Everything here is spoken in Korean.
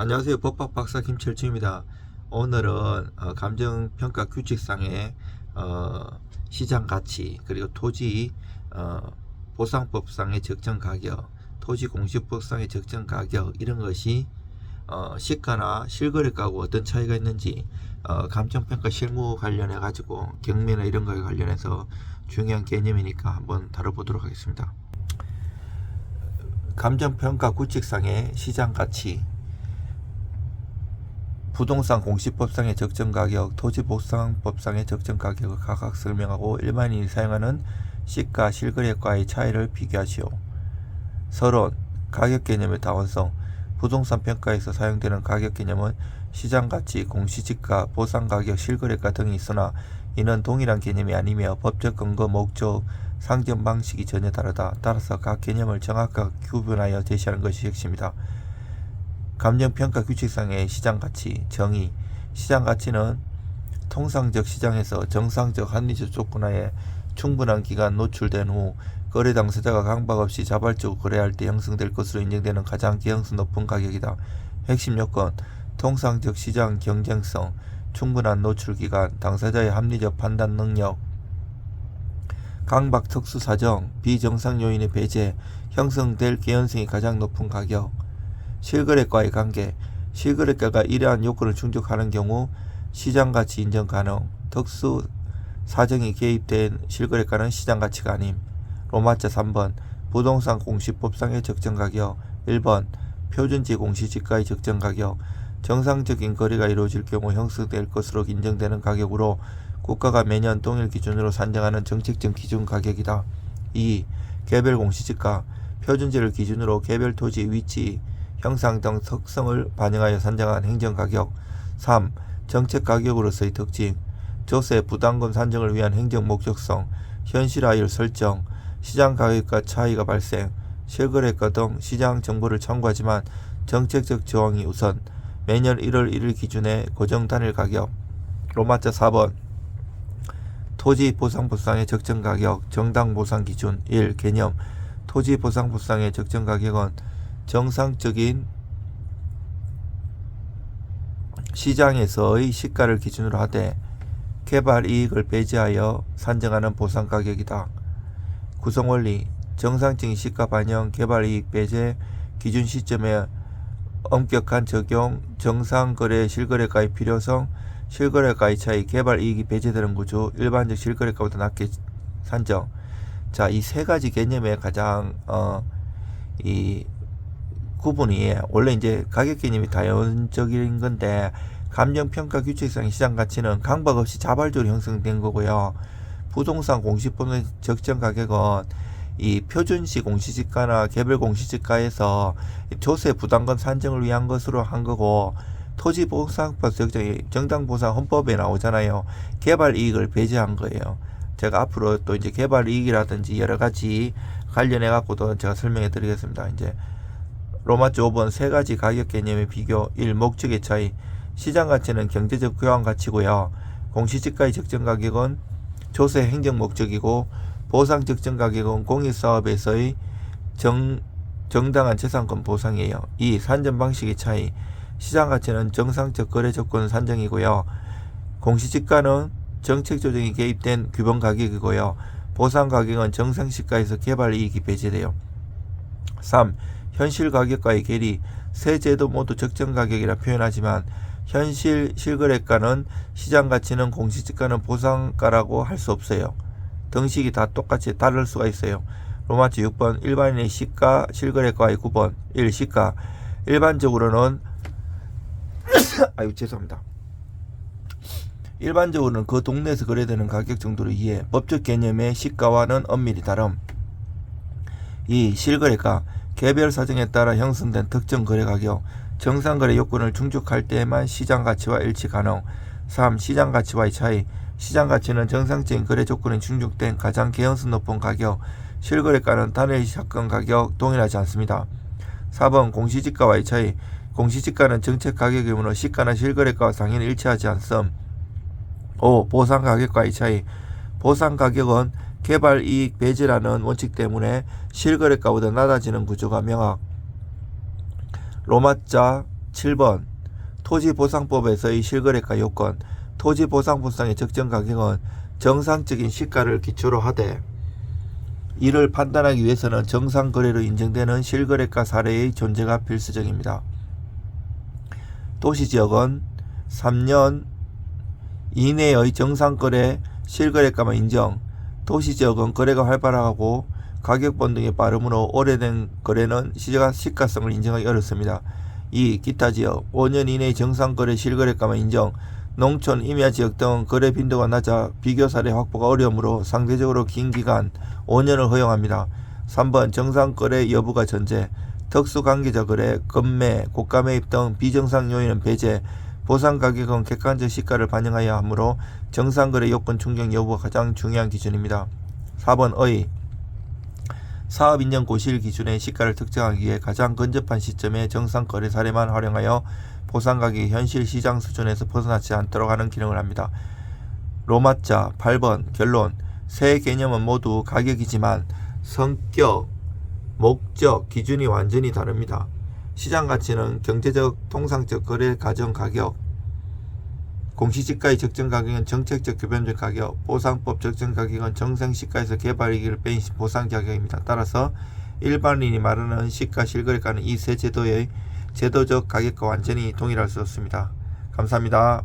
안녕하세요. 법학 박사 김철중입니다. 오늘은 감정평가 규칙상의 시장 가치 그리고 토지 보상법상의 적정 가격, 토지 공시법상의 적정 가격 이런 것이 시가나 실거래가하고 어떤 차이가 있는지 감정평가 실무 관련해 가지고 경매나 이런 거에 관련해서 중요한 개념이니까 한번 다뤄보도록 하겠습니다. 감정평가 규칙상의 시장 가치, 부동산 공시법상의 적정가격, 토지보상법상의 적정가격을 각각 설명하고 일반인이 사용하는 시가, 실거래가의 차이를 비교하시오. 서론, 가격 개념의 다원성. 부동산 평가에서 사용되는 가격 개념은 시장가치, 공시지가, 보상가격, 실거래가 등이 있으나 이는 동일한 개념이 아니며 법적 근거, 목적, 상정 방식이 전혀 다르다. 따라서 각 개념을 정확하게 구분하여 제시하는 것이 핵심이다. 감정평가 규칙상의 시장가치 정의. 시장가치는 통상적 시장에서 정상적 합리적 조건하에 충분한 기간 노출된 후 거래 당사자가 강박 없이 자발적으로 거래할 때 형성될 것으로 인정되는 가장 개연성 높은 가격이다. 핵심 요건, 통상적 시장 경쟁성, 충분한 노출 기간, 당사자의 합리적 판단 능력, 강박 특수 사정, 비정상 요인의 배제, 형성될 개연성이 가장 높은 가격. 실거래가의 관계. 실거래가가 이러한 요건을 충족하는 경우 시장가치 인정 가능. 특수 사정이 개입된 실거래가는 시장가치가 아님. 로마자 3번 부동산 공시법상의 적정가격. 1번 표준지 공시지가의 적정가격. 정상적인 거래가 이루어질 경우 형성될 것으로 인정되는 가격으로 국가가 매년 동일 기준으로 산정하는 정책적 기준 가격이다. 2. 개별 공시지가. 표준지를 기준으로 개별 토지 위치, 형상 등 특성을 반영하여 산정한 행정가격. 3. 정책가격으로서의 특징. 조세, 부담금 산정을 위한 행정 목적성, 현실화율 설정, 시장가격과 차이가 발생, 실거래가 등 시장 정보를 참고하지만 정책적 조항이 우선. 매년 1월 1일 기준의 고정 단일 가격. 로마자 4번 토지 보상법상의 적정가격, 정당 보상 기준. 1. 개념. 토지 보상법상의 적정가격은 정상적인 시장에서의 시가를 기준으로 하되 개발 이익을 배제하여 산정하는 보상가격이다. 구성원리. 정상적인 시가 반영, 개발 이익 배제, 기준 시점에 엄격한 적용, 정상거래 실거래가의 필요성, 실거래가의 차이, 개발 이익이 배제되는 구조, 일반적 실거래가보다 낮게 산정. 자, 이 세 가지 개념의 가장 이 구분이, 원래 이제 가격 개념이 다연적인 건데 감정평가 규칙상 시장가치는 강박 없이 자발적으로 형성된 거고요. 부동산 공시법의 적정 가격은 이 표준시 공시지가나 개별 공시지가에서 조세 부담금 산정을 위한 것으로 한 거고, 토지보상법 정당보상 헌법에 나오잖아요. 개발 이익을 배제한 거예요. 제가 앞으로 또 이제 개발 이익이라든지 여러 가지 관련해 갖고도 제가 설명해 드리겠습니다. 이제 로마자 5번 세 가지 가격 개념의 비교. 1. 목적의 차이. 시장 가치는 경제적 교환 가치고요. 공시지가의 적정 가격은 조세 행정 목적이고, 보상 적정 가격은 공익사업에서의 정당한 재산권 보상이에요. 2. 산정 방식의 차이. 시장 가치는 정상적 거래 조건 산정이고요. 공시지가는 정책 조정이 개입된 규범 가격이고요. 보상 가격은 정상 시가에서 개발 이익이 배제돼요. 3. 현실 가격과의 괴리. 세 제도 모두 적정 가격이라 표현하지만 현실 실거래가는 시장 가치는 공시지가는 보상가라고 할 수 없어요. 등식이 다 똑같이 다를 수가 있어요. 로마자 6번 일반인의 시가 실거래가의 구분. 1. 시가. 일반적으로는 죄송합니다. 일반적으로는 그 동네에서 거래되는 가격 정도로 이해. 법적 개념의 시가와는 엄밀히 다름. 2. 실거래가. 개별 사정에 따라 형성된 특정 거래 가격, 정상거래 요건을 충족할 때에만 시장가치와 일치 가능. 3. 시장가치와의 차이. 시장가치는 정상적인 거래 조건이 충족된 가장 개연성 높은 가격, 실거래가는 단일 사건 가격 동일하지 않습니다. 4번 공시지가와의 차이. 공시지가는 정책 가격이므로 시가나 실거래가와 당연히 일치하지 않음. 5. 보상가격과의 차이. 보상가격은 개발 이익 배제라는 원칙 때문에 실거래가보다 낮아지는 구조가 명확. 로마자 7번 토지보상법에서의 실거래가 요건. 토지보상법상의 적정가격은 정상적인 시가를 기초로 하되 이를 판단하기 위해서는 정상거래로 인정되는 실거래가 사례의 존재가 필수적입니다. 도시지역은 3년 이내의 정상거래 실거래가만 인정. 도시지역은 거래가 활발하고 가격 변동이 빠르므로 오래된 거래는 시가성을 인정하기 어렵습니다. 2. 기타지역 5년 이내의 정상거래 실거래가만 인정. 농촌, 임야지역 등은 거래 빈도가 낮아 비교 사례 확보가 어려우므로 상대적으로 긴 기간 5년을 허용합니다. 3번 정상거래 여부가 전제. 특수관계자 거래, 급매, 고가매입 등 비정상 요인은 배제. 보상가격은 객관적 시가를 반영해야 하므로 정상거래 요건 충족 여부가 가장 중요한 기준입니다. 4번 의 사업인정 고시일 기준의 시가를 특정하기 위해 가장 근접한 시점에 정상거래 사례만 활용하여 보상가격이 현실 시장 수준에서 벗어나지 않도록 하는 기능을 합니다. 로마자 8번 결론. 세 개념은 모두 가격이지만 성격, 목적, 기준이 완전히 다릅니다. 시장가치는 경제적, 통상적 거래 가정 가격, 공시지가의 적정가격은 정책적 교변적 가격, 보상법 적정가격은 정상시가에서 개발이익을 뺀 보상가격입니다. 따라서 일반인이 말하는 시가 실거래가는 이 세 제도의 제도적 가격과 완전히 동일할 수 없습니다. 감사합니다.